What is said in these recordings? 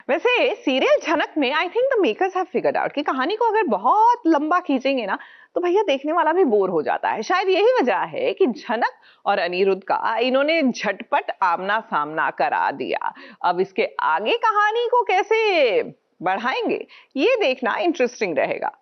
वैसे सीरियल झनक में I think the makers have figured out कि कहानी को अगर बहुत लंबा खींचेंगे ना तो भैया देखने वाला भी बोर हो जाता है। शायद यही वजह है कि झनक और अनिरुद्ध का इन्होंने झटपट आमना सामना करा दिया। अब इसके आगे कहानी को कैसे बढ़ाएंगे ये देखना इंटरेस्टिंग रहेगा।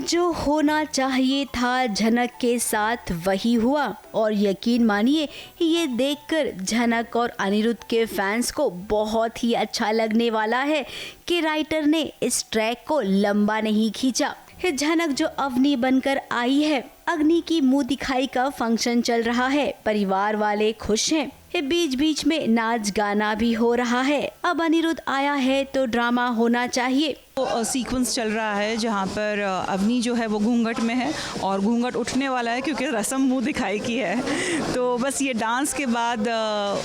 जो होना चाहिए था झनक के साथ वही हुआ और यकीन मानिए ये देखकर झनक और अनिरुद्ध के फैंस को बहुत ही अच्छा लगने वाला है कि राइटर ने इस ट्रैक को लंबा नहीं खींचा। झनक जो अवनी बनकर आई है, अग्नि की मुंह दिखाई का फंक्शन चल रहा है, परिवार वाले खुश हैं, बीच बीच में नाच गाना भी हो रहा है। अब अनिरुद्ध आया है तो ड्रामा होना चाहिए। सीक्वेंस चल रहा है जहाँ पर अवनी जो है वो घूंघट में है और घूंघट उठने वाला है क्योंकि रस्म मुंह दिखाई की है। तो बस ये डांस के बाद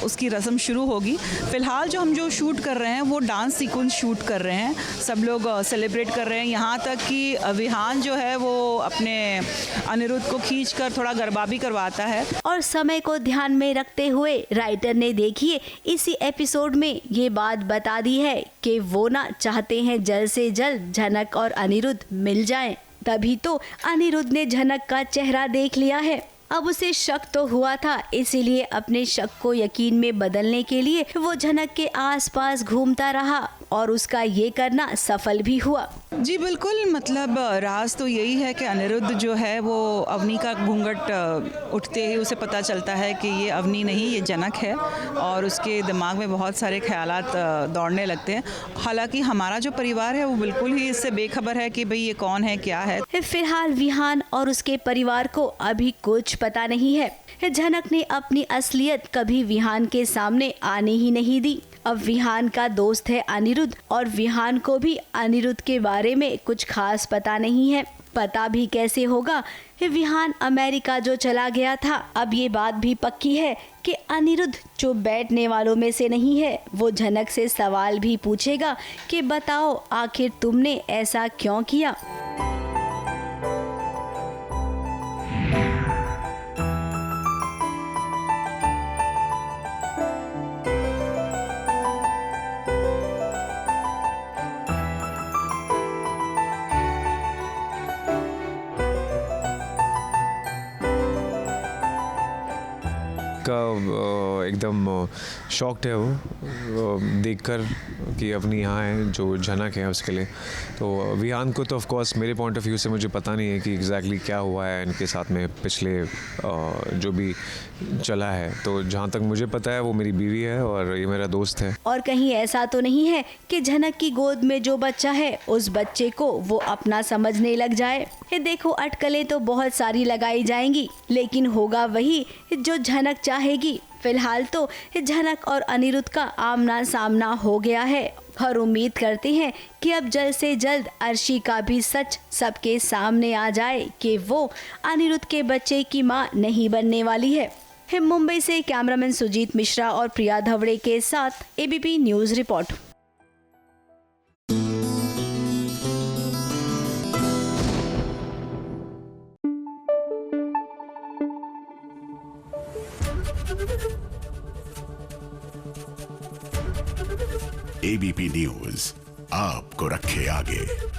उसकी रस्म शुरू होगी। फिलहाल जो शूट कर रहे हैं वो डांस सीक्वेंस शूट कर रहे हैं, सब लोग सेलिब्रेट कर रहे हैं। यहाँ तक कि विहान जो है वो अपने अनिरुद्ध को खींच कर थोड़ा गरबा भी करवाता है। और समय को ध्यान में रखते हुए राइटर ने देखिए इसी एपिसोड में ये बात बता दी है कि वो ना चाहते हैं जल्द से जल्द झनक और अनिरुद्ध मिल जाएं। तभी तो अनिरुद्ध ने झनक का चेहरा देख लिया है। अब उसे शक तो हुआ था, इसीलिए अपने शक को यकीन में बदलने के लिए वो झनक के आसपास घूमता रहा और उसका ये करना सफल भी हुआ। जी बिल्कुल, मतलब राज तो यही है कि अनिरुद्ध जो है वो अवनी का घूंघट उठते ही उसे पता चलता है कि ये अवनी नहीं, ये जनक है और उसके दिमाग में बहुत सारे ख्यालात दौड़ने लगते हैं। हालांकि हमारा जो परिवार है वो बिल्कुल ही इससे बेखबर है कि भाई ये कौन है, क्या है। फिलहाल विहान और उसके परिवार को अभी कुछ पता नहीं है। झनक ने अपनी असलियत कभी विहान के सामने आने ही नहीं दी। अब विहान का दोस्त है अनिरुद्ध और विहान को भी अनिरुद्ध के बारे में कुछ खास पता नहीं है। पता भी कैसे होगा? विहान अमेरिका जो चला गया था, अब ये बात भी पक्की है कि अनिरुद्ध जो बैठने वालों में से नहीं है। वो झनक से सवाल भी पूछेगा कि बताओ आखिर तुमने ऐसा क्यों किया। एकदम शॉक्ड है वो देखकर कि अपनी यहाँ है जो झनक है उसके लिए। तो विहान को तो ऑफ कोर्स मेरे पॉइंट ऑफ व्यू से मुझे पता नहीं है कि एग्जैक्टली क्या हुआ है इनके साथ में पिछले जो भी चला है। तो जहाँ तक मुझे पता है वो मेरी बीवी है और ये मेरा दोस्त है। और कहीं ऐसा तो नहीं है कि झनक की गोद में जो बच्चा है उस बच्चे को वो अपना समझने लग जाए। देखो अटकलें तो बहुत सारी लगाई जाएंगी लेकिन होगा वही जो झनक चाहेगी। फिलहाल तो झनक और अनिरुद्ध का आमना सामना हो गया है और उम्मीद करते हैं कि अब जल्द से जल्द अर्शी का भी सच सबके सामने आ जाए कि वो अनिरुद्ध के बच्चे की मां नहीं बनने वाली है। मुंबई से कैमरामैन सुजीत मिश्रा और प्रिया धवड़े के साथ ABP news report. ABP news आपको रखे आगे।